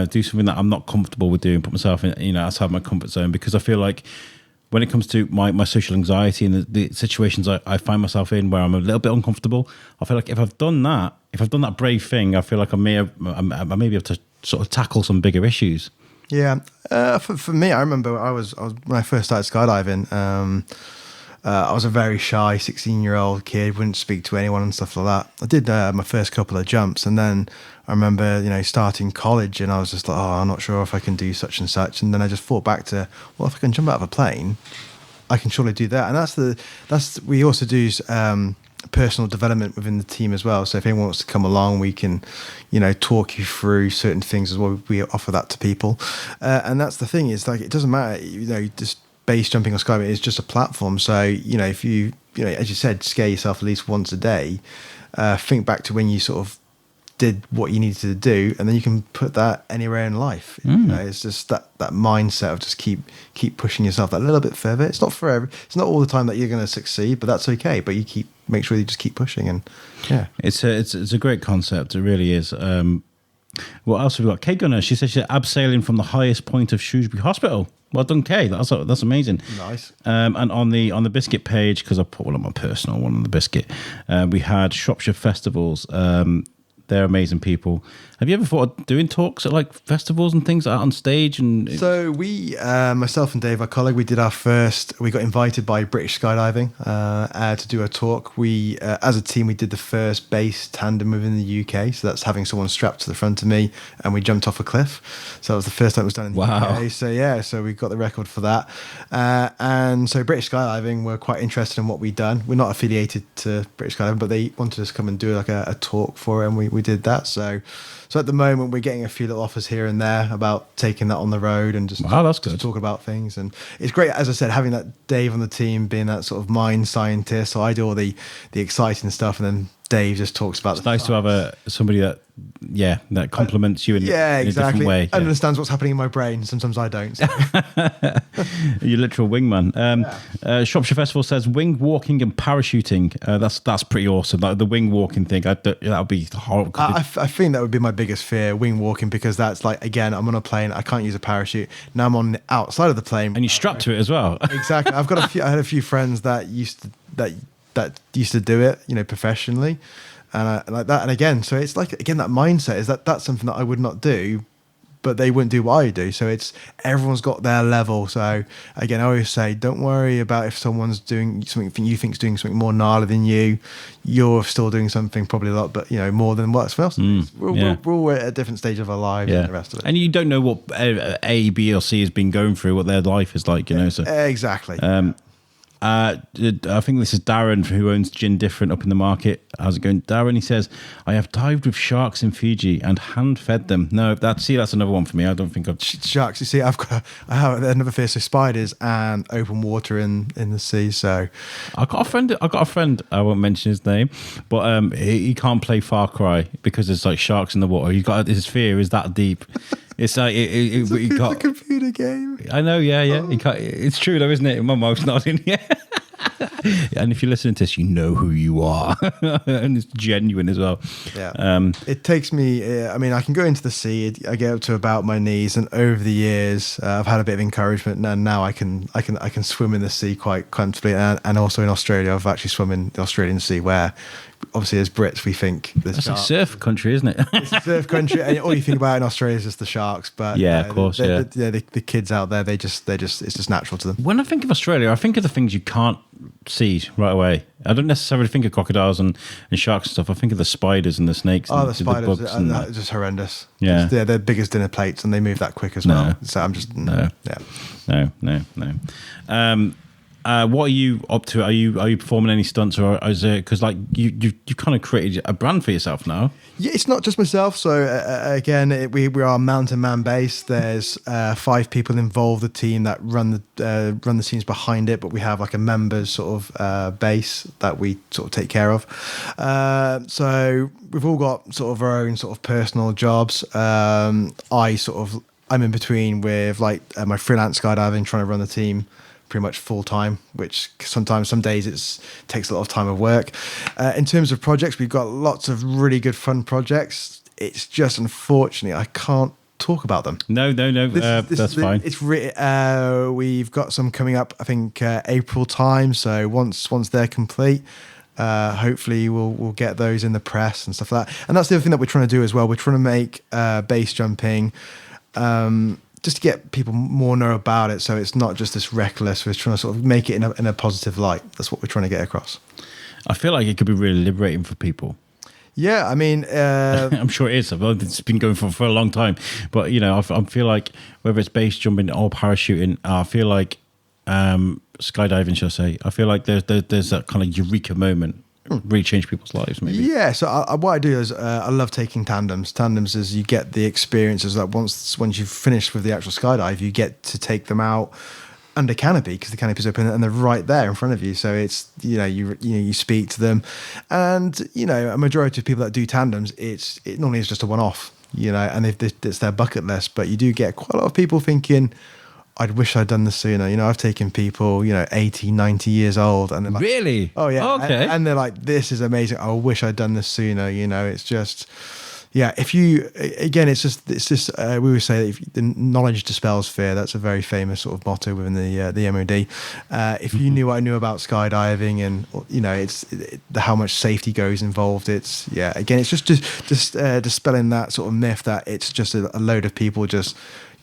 do something that I'm not comfortable with doing, put myself in, outside my comfort zone, because I feel like when it comes to my social anxiety and the situations I find myself in where I'm a little bit uncomfortable, I feel like if I've done that brave thing, I feel like I may be able to sort of tackle some bigger issues. Yeah, for me, I remember I was when I first started skydiving. I was a very shy 16-year-old kid, wouldn't speak to anyone and stuff like that. I did my first couple of jumps, and then I remember, starting college, and I was just like, oh, I'm not sure if I can do such and such. And then I just thought back to, well, if I can jump out of a plane, I can surely do that. And we also do personal development within the team as well. So if anyone wants to come along, we can, talk you through certain things as well. We offer that to people, and that's the thing is like it doesn't matter, just base jumping or skydiving is just a platform. So if you as you said, scare yourself at least once a day. Think back to when you sort of did what you needed to do, and then you can put that anywhere in life. It's just that mindset of just keep pushing yourself that little bit further. It's not forever. It's not all the time that you're going to succeed, but that's okay. But you make sure you just keep pushing, and yeah, it's a great concept. It really is. What else have we got? Kay Gunner, she says she's abseiling from the highest point of Shrewsbury Hospital. Well done, Kay. That's amazing. Nice. And on the Biscuit page, because I put one on my personal one on the Biscuit, we had Shropshire Festivals. They're amazing people. Have you ever thought of doing talks at like festivals and things out on stage? And so we, myself and Dave, our colleague, we got invited by British Skydiving to do a talk. We, as a team, we did the first base tandem within the UK. So that's having someone strapped to the front of me and we jumped off a cliff. So that was the first time it was done in the UK. So yeah, so we got the record for that. And so British Skydiving were quite interested in what we'd done. We're not affiliated to British Skydiving, but they wanted us to come and do like a talk for it, and we did that. So at the moment, we're getting a few little offers here and there about taking that on the road and just talk about things. And it's great, as I said, having that Dave on the team, being that sort of mind scientist. So I do all the exciting stuff, and then Dave just talks about. It's nice to have somebody that compliments you in a different way. And understands what's happening in my brain. Sometimes I don't. So. You're literal wingman. Shropshire Festival says wing walking and parachuting. That's pretty awesome. Like the wing walking thing, that would be horrible. I think that would be my biggest fear, wing walking, because that's like, again, I'm on a plane, I can't use a parachute. Now I'm on the outside of the plane, and you're strapped to it as well. Exactly. I had a few friends that used to do it, professionally, and like that. And again, so it's like, again, that mindset is that's something that I would not do, but they wouldn't do what I do. So it's, everyone's got their level. So again, I always say, don't worry about if someone's doing something you think's doing something more gnarly than you. You're still doing something probably a lot, but more than what someone else is. We're all at a different stage of our lives and the rest of it. And you don't know what A, B, or C has been going through, what their life is like, So exactly. I think this is Darren, who owns Gin Different up in the market. How's it going, Darren? He says, I have dived with sharks in Fiji and hand fed them. No, that's another one for me. I don't think I've sharks. You see, I have another fear. So spiders and open water in the sea. So I got a friend. I won't mention his name, but he can't play Far Cry because there's like sharks in the water. His fear is that deep. It's like it's a computer game. I know, yeah. Oh. It's true though, isn't it? My mouth's nodding. Yeah. And if you're listening to this, you know who you are, and it's genuine as well. Yeah. It takes me. I can go into the sea. I get up to about my knees, and over the years, I've had a bit of encouragement, and now I can swim in the sea quite comfortably. And also in Australia, I've actually swum in the Australian Sea, where obviously as Brits we think that's a surf country, isn't it? It's a surf country, and all you think about in Australia is just the sharks. But of course, the kids out there, they just it's just natural to them. When I think of Australia, I think of the things you can't see right away. I don't necessarily think of crocodiles and sharks and stuff. I think of the spiders and the snakes. The spiders the bugs are just horrendous. Yeah, they're big as dinner plates, and they move that quick as well. So I'm just no. What are you up to? Are you performing any stunts, or is it because like you kind of created a brand for yourself now? Yeah, it's not just myself. So again, we are Mountain Man based. There's 5 people involved, the team that run the scenes behind it, but we have like a members sort of base that we sort of take care of. So we've all got sort of our own sort of personal jobs. I'm in between with like my freelance skydiving, trying to run the team pretty much full time, which some days it takes a lot of time of work. In terms of projects, we've got lots of really good fun projects. It's just unfortunately I can't talk about them. No. That's fine. It's we've got some coming up. I think April time. So once they're complete, hopefully we'll get those in the press and stuff like that. And that's the other thing that we're trying to do as well. We're trying to make base jumping. Just to get people more know about it, so it's not just this reckless. We're trying to sort of make it in a positive light. That's what we're trying to get across. I feel like it could be really liberating for people. Yeah, I mean, I'm sure it is. It's been going for a long time, but I feel like whether it's base jumping or parachuting, I feel like skydiving, shall I say? I feel like there's that kind of eureka moment. Really change people's lives, maybe. Yeah, so what I do is I love taking tandems. Tandems is you get the experiences that once you've finished with the actual skydive, you get to take them out under canopy because the canopy's open and they're right there in front of you. So it's you speak to them, and a majority of people that do tandems, it normally is just a one-off, and it's their bucket list. But you do get quite a lot of people thinking, I wish I'd done this sooner. I've taken people, 80, 90 years old. And they're like, really? Oh, yeah. Okay. And they're like, this is amazing. I wish I'd done this sooner. It's just, yeah, it's just, we always say that if the knowledge dispels fear. That's a very famous sort of motto within the MOD. If you knew what I knew about skydiving and, it's how much safety goes involved, it's just dispelling that sort of myth that it's just a load of people just,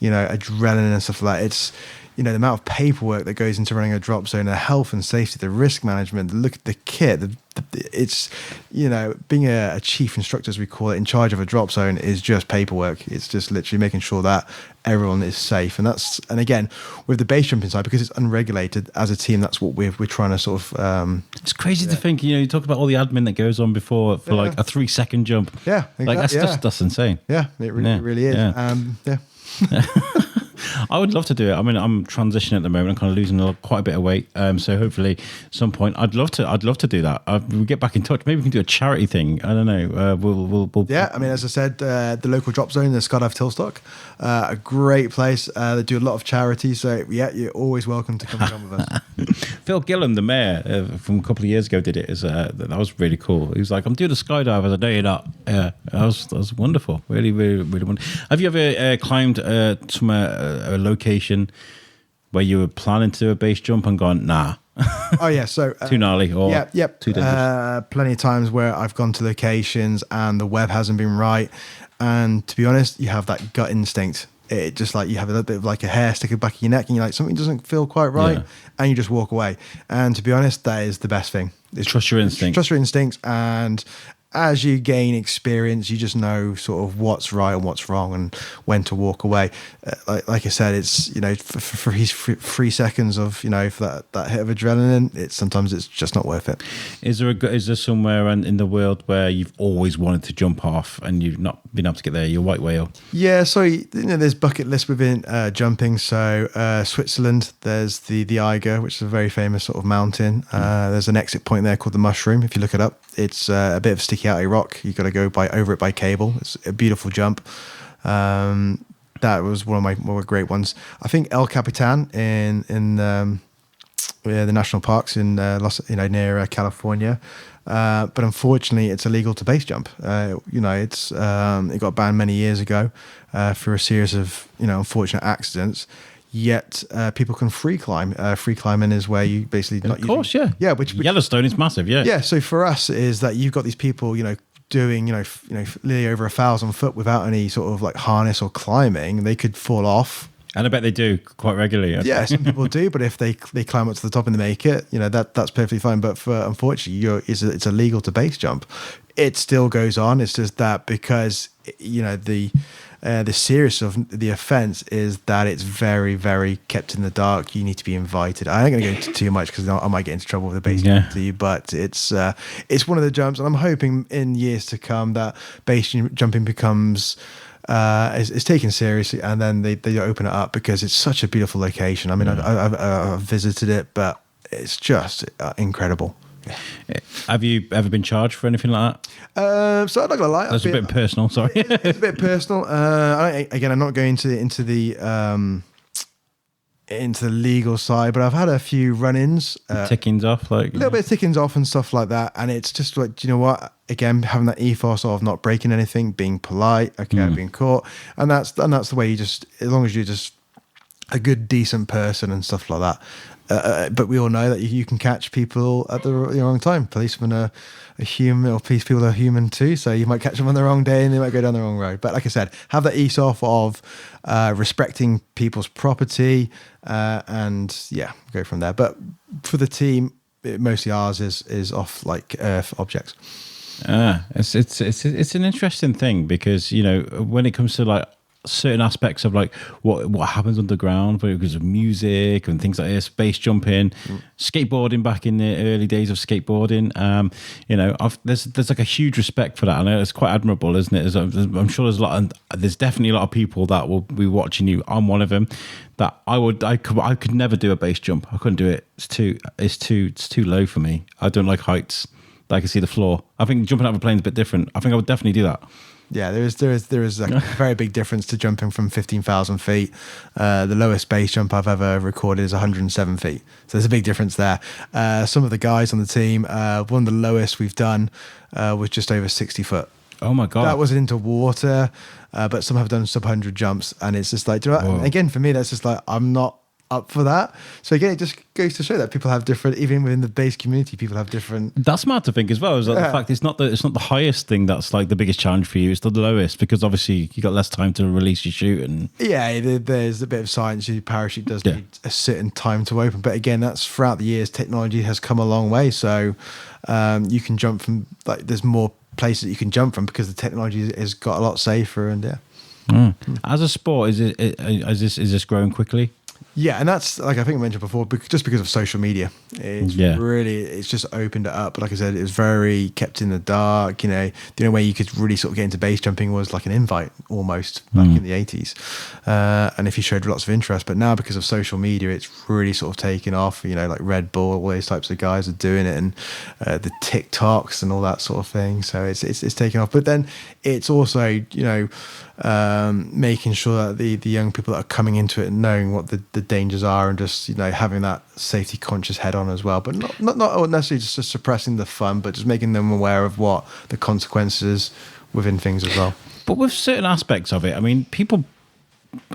adrenaline and stuff like that. It's, the amount of paperwork that goes into running a drop zone, the health and safety, the risk management, the look at the kit, it's, being a chief instructor, as we call it, in charge of a drop zone is just paperwork. It's just literally making sure that everyone is safe. And again, with the base jumping side, because it's unregulated as a team, that's what we're trying to sort of... it's crazy to think, you talk about all the admin that goes on before for like a 3-second jump. Yeah, exactly. Like that's insane. Yeah, it really is. Yeah. I would love to do it. I mean, I'm transitioning at the moment. I'm kind of losing quite a bit of weight. So hopefully, at some point, I'd love to do that. We'll get back in touch. Maybe we can do a charity thing. I don't know. We'll. Yeah, I mean, as I said, the local drop zone, the Skydive Tilstock, a great place. They do a lot of charity. So yeah, you're always welcome to come with us. Phil Gillam, the mayor from a couple of years ago, did it. That was really cool. He was like, "I'm doing a skydive." I said, "No, you're not." Yeah, that was wonderful. Really, really, really wonderful. Have you ever climbed a location where you were planning to do a base jump and gone, nah? Oh yeah, so too gnarly or too dangerous. Plenty of times where I've gone to locations and the web hasn't been right, and to be honest, you have that gut instinct. It just like you have a little bit of like a hair sticking back of your neck and you're like, something doesn't feel quite right, and you just walk away. And to be honest, that is the best thing. Trust your instinct. Trust your instincts, and as you gain experience, you just know sort of what's right and what's wrong and when to walk away. Like I said, it's, for 3 seconds of, for that hit of adrenaline, sometimes it's just not worth it. Is there somewhere in the world where you've always wanted to jump off and you've not been able to get there? Your white whale? Yeah, so there's bucket lists within jumping. So Switzerland, there's the Eiger, which is a very famous sort of mountain. There's an exit point there called the Mushroom. If you look it up, it's a bit of sticky outy rock. You've got to go over it by cable. It's a beautiful jump. That was one of my great ones. I think El Capitan in the national parks in near California. But unfortunately, it's illegal to base jump. It got banned many years ago for a series of unfortunate accidents. Yet people can free climb. Free climbing is where you basically of course, which Yellowstone is massive, yeah. So for us is that you've got these people, doing nearly over 1,000 foot without any sort of like harness or climbing. They could fall off. And I bet they do quite regularly. Yeah, some people do, but if they climb up to the top and they make it, that's perfectly fine. But unfortunately, it's illegal to base jump. It still goes on. It's just that because the serious of the offence is that it's very, very kept in the dark. You need to be invited. I ain't going to go into too much because I might get into trouble with the base jump, but it's one of the jumps, and I'm hoping in years to come that base jumping becomes is taken seriously, and then they open it up because it's such a beautiful location. I mean, I've visited it, but it's just incredible. Have you ever been charged for anything like that? So I'm not gonna lie. That's a bit personal. Sorry, it's a bit personal. I'm not going into the into the legal side, but I've had a few run-ins, Tickings off, like a little bit of tickings off and stuff like that. And it's just like, do you know what? Again, having that ethos of not breaking anything, being polite. Okay, I've been caught, and that's the way you just, as long as you're just a good, decent person and stuff like that. But we all know that you can catch people at the wrong time. Policemen are human, or police people are human too. So you might catch them on the wrong day and they might go down the wrong road. But like I said, have that ethos of respecting people's property, and yeah, go from there. But for the team, mostly ours is off like Earth objects. It's an interesting thing, because when it comes to like certain aspects of like what happens underground because of music and things like this, base jumping, skateboarding back in the early days of skateboarding, there's like a huge respect for that. I know it's quite admirable, isn't it? I'm sure there's definitely a lot of people that will be watching you. I'm one of them that I could never do a base jump. I couldn't do it. It's too low for me. I don't like heights that I can see the floor. I think jumping out of a plane is a bit different. I think I would definitely do that. Yeah, there is a very big difference to jumping from 15,000 feet. The lowest base jump I've ever recorded is 107 feet. So there's a big difference there. Some of the guys on the team, one of the lowest we've done was just over 60 foot. Oh my God. That was into water, but some have done sub 100 jumps. And it's just like, again, for me, that's just like, I'm not up for that. So again, it just goes to show that people have different, even within the base community, people have different. That's smart to think as well. Is that the fact it's not the highest thing that's like the biggest challenge for you. It's the lowest, because obviously you got less time to release your chute. And yeah, there's a bit of science. Your parachute does need a certain time to open, but again, that's throughout the years. Technology has come a long way, so you can jump from like there's more places that you can jump from because the technology has got a lot safer. And as a sport, is this growing quickly? Yeah, and that's like I think I mentioned before, just because of social media, it's just opened it up. But like I said, it was very kept in the dark. The only way you could really sort of get into base jumping was like an invite almost back in the 80s, and if you showed lots of interest. But now because of social media, it's really sort of taken off. Like Red Bull, all those types of guys are doing it, and the TikToks and all that sort of thing. So it's taken off. But then it's also making sure that the young people that are coming into it and knowing what the dangers are, and just having that safety conscious head on as well, but not necessarily just suppressing the fun, but just making them aware of what the consequences within things as well. But with certain aspects of it, I mean, people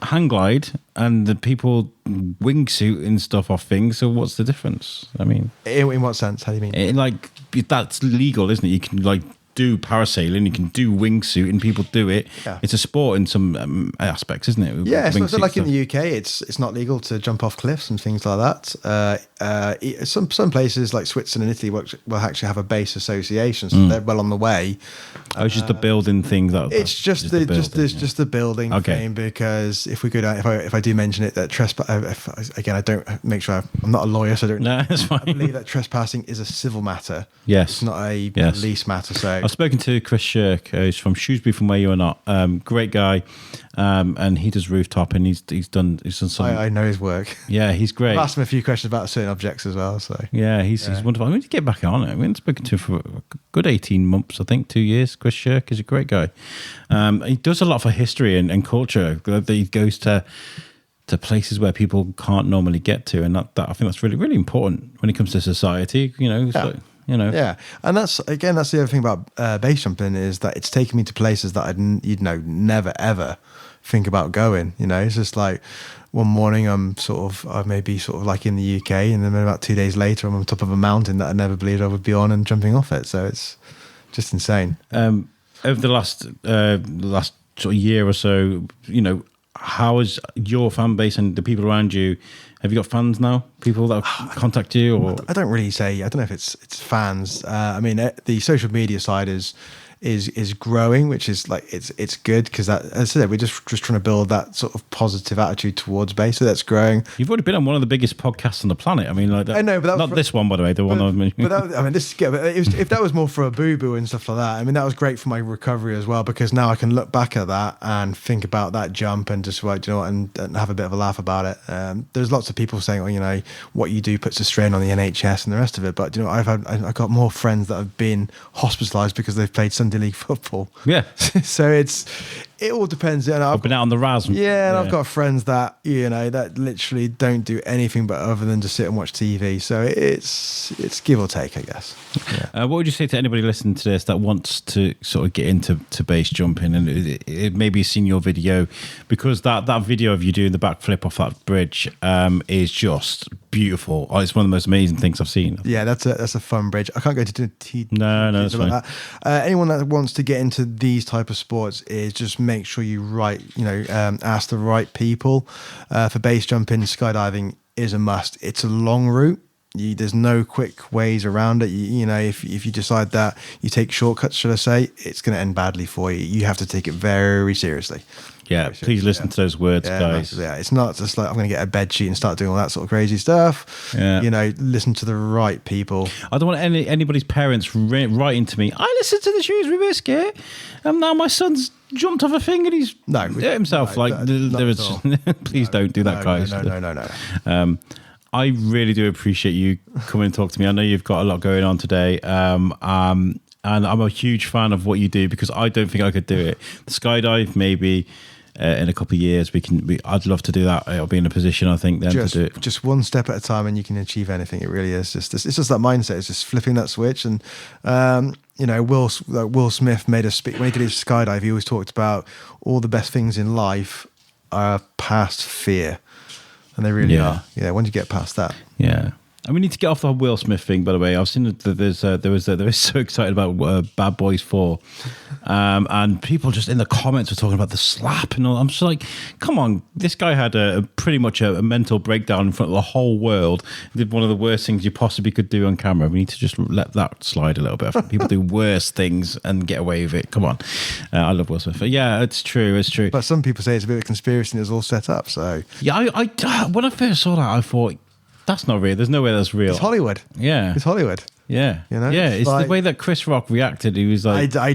hang glide and the people wingsuit and stuff off things. So what's the difference? I mean, in what sense? How do you mean? Like that's legal, isn't it? You can like do parasailing, you can do wingsuit, and people do it. Yeah. It's a sport in some aspects, isn't it? Yeah, so like in the UK, it's not legal to jump off cliffs and things like that. Some places like Switzerland and Italy will actually have a base association, so they're well on the way. Oh, it's just the building thing that. It's just the building thing, because if we go down, if I do mention it, that trespass again, I don't make sure I'm not a lawyer, so I don't. No, that's fine. I believe that trespassing is a civil matter. Yes, it's not a police matter. So I've spoken to Chris Shirk, who's from Shrewsbury, from where you are not. Great guy, and he does rooftop, and he's done some. I know his work. Yeah, he's great. I've asked him a few questions about certain objects as well. So yeah, he's wonderful. I mean, to get back on it, I've spoken to him for a good 18 months, I think, 2 years. Chris Shirk is a great guy. He does a lot for history and culture. He goes to places where people can't normally get to, and that I think that's really, really important when it comes to society. Yeah, and that's the other thing about base jumping, is that it's taken me to places that I'd never ever think about going. It's just like one morning I may be sort of like in the UK, and then about 2 days later I'm on top of a mountain that I never believed I would be on and jumping off it. So it's just insane. Over the last sort of year or so, how is your fan base and the people around you? Have you got fans now? People that contact you, or I don't really say. I don't know if it's fans. I mean, the social media side is growing, which is like it's good, because that, as I said, we're just trying to build that sort of positive attitude towards base. So that's growing. You've already been on one of the biggest podcasts on the planet. I mean, like that, I know, but not this one, by the way. The one I mentioned. If that was more for a boo boo and stuff like that, I mean, that was great for my recovery as well, because now I can look back at that and think about that jump and just and have a bit of a laugh about it. There's lots of people saying, what you do puts a strain on the NHS and the rest of it, but I've got more friends that have been hospitalised because they've played Sunday League football. Yeah. So It all depends. And I've been out on the Raz. Yeah, and I've got friends that that literally don't do anything but other than just sit and watch TV. So it's give or take, I guess. Yeah. What would you say to anybody listening to this that wants to sort of get into base jumping and it maybe seen your video, because that video of you doing the backflip off that bridge is just beautiful. It's one of the most amazing things I've seen. Yeah, that's a fun bridge. I can't go to no, that's fine. That. Anyone that wants to get into these type of sports is just make sure you ask the right people. For base jumping, skydiving is a must. It's a long route. There's no quick ways around it. If you decide that you take shortcuts, should I say, it's going to end badly for you. You have to take it very seriously. Yeah, please listen to those words, guys. Yeah, it's not just like I'm going to get a bed sheet and start doing all that sort of crazy stuff. Yeah. Listen to the right people. I don't want anybody's parents writing to me, I listened to the Shrewsbury Biscuit, and now my son's jumped off a thing and he's hurt himself. Please don't do that, guys. No. I really do appreciate you coming and talk to me. I know you've got a lot going on today. And I'm a huge fan of what you do, because I don't think I could do it. The skydive, maybe in a couple of years, I'd love to do that. I'll be in a position, I think, then to do it. Just one step at a time, and you can achieve anything. It really is. It's just that mindset. It's just flipping that switch. And Will Smith made a speech when he did his skydive. He always talked about all the best things in life are past fear. And they really are. Yeah, when you get past that. Yeah. And we need to get off the Will Smith thing, by the way. I've seen that there was so excited about Bad Boys 4. And people just in the comments were talking about the slap and all. I'm just like, come on. This guy had pretty much a mental breakdown in front of the whole world. He did one of the worst things you possibly could do on camera. We need to just let that slide a little bit. I think people do worse things and get away with it. Come on. I love Will Smith. But yeah, it's true. It's true. But some people say it's a bit of a conspiracy and it's all set up. So yeah, I when I first saw that, I thought, that's not real. There's no way that's real. It's Hollywood. Yeah. It's Hollywood. Yeah. It's like, the way that Chris Rock reacted. He was like... I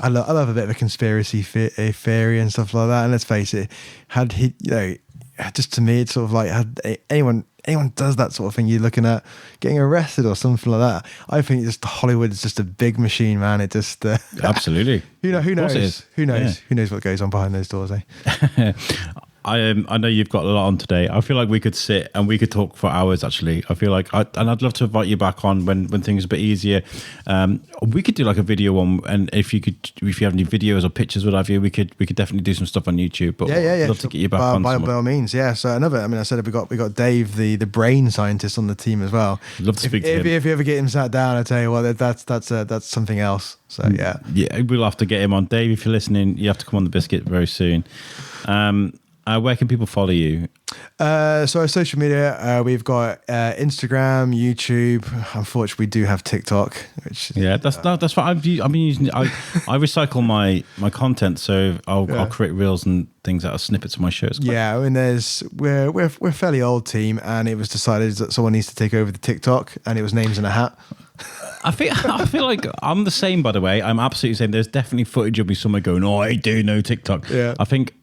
love a bit of a conspiracy theory and stuff like that. And let's face it, just to me, it's sort of like, had anyone does that sort of thing, you're looking at getting arrested or something like that. I think just Hollywood is just a big machine, man. It just... Absolutely. Who knows? Who knows? Yeah. Who knows what goes on behind those doors, eh? I know you've got a lot on today. I feel like we could sit and we could talk for hours, actually. I feel like, I'd love to invite you back on when things are a bit easier. We could do like a video on, and if you have any videos or pictures, what have you, we could definitely do some stuff on YouTube. But I'd love to get you back on. By all means, yeah. So I said we got Dave, the brain scientist, on the team as well. I'd love to speak to him. If you ever get him sat down, I tell you what, that's something else. So yeah, we'll have to get him on. Dave, if you're listening, you have to come on the Biscuit very soon. Where can people follow you? So our social media, we've got Instagram, YouTube. Unfortunately, we do have TikTok. Which that's what I've been using. I recycle my content, so I'll create reels and things that are snippets of my shows. Yeah, I mean, we're a fairly old team, and it was decided that someone needs to take over the TikTok, and it was names in a hat. I feel like I'm the same. By the way, I'm absolutely the same. There's definitely footage of me somewhere going, "Oh, I do know TikTok." Yeah, I think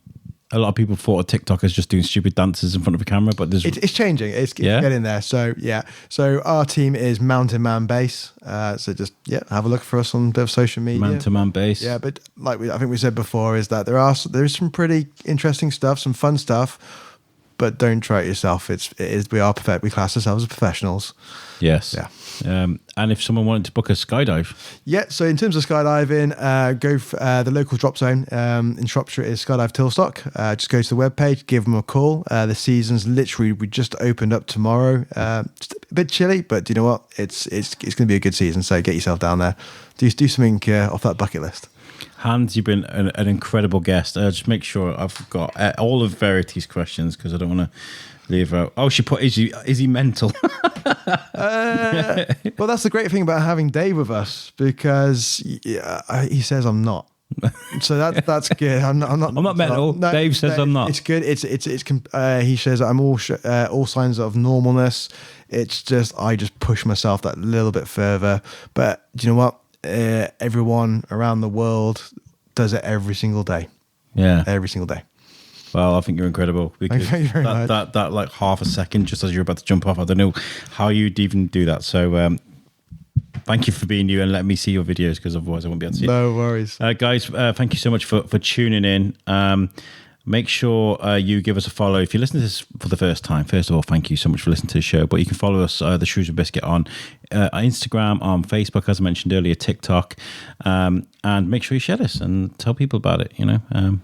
a lot of people thought of TikTok as just doing stupid dances in front of a camera, but it's changing. It's getting there. So so our team is Mountain Man Base. So just have a look for us on a bit of social media. Mountain Man Base. Yeah, but like I think we said before, is that there is some pretty interesting stuff, some fun stuff. But don't try it yourself. We class ourselves as professionals. Yes. Yeah. And if someone wanted to book a skydive? Yeah, so in terms of skydiving, go for the local drop zone in Shropshire is Skydive Tilstock. Just go to the webpage, give them a call. The season's literally, we just opened up tomorrow. Just a bit chilly, but do you know what? It's going to be a good season, so get yourself down there. Do something off that bucket list. Hans, you've been an incredible guest. Just make sure I've got all of Verity's questions, because I don't want to leave out. Oh, she put, is he mental? Well, that's the great thing about having Dave with us, because he says I'm not. So that's good. I'm not mental. No, Dave says I'm not. It's good. He says I'm all signs of normalness. It's just I just push myself that little bit further. But do you know what? Everyone around the world does it every single day. Yeah, every single day. Well, I think you're incredible, because Thank you very much. that like half a second just as you're about to jump off, I don't know how you'd even do that. So thank you for being you and letting me see your videos, because otherwise I won't be able to see it. No worries. Guys, thank you so much for tuning in. Make sure you give us a follow. If you listen to this for the first time, first of all, thank you so much for listening to the show. But you can follow us, the Shrewsbury Biscuit, on Instagram, on Facebook, as I mentioned earlier, TikTok. And make sure you share this and tell people about it,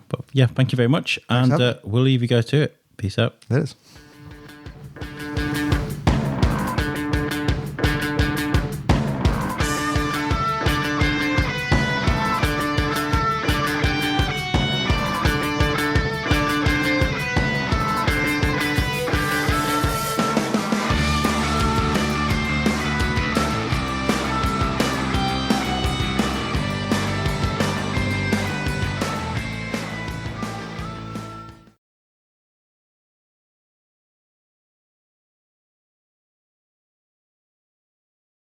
But yeah, thank you very much. Thanks, and we'll leave you guys to it. Peace out. There it is.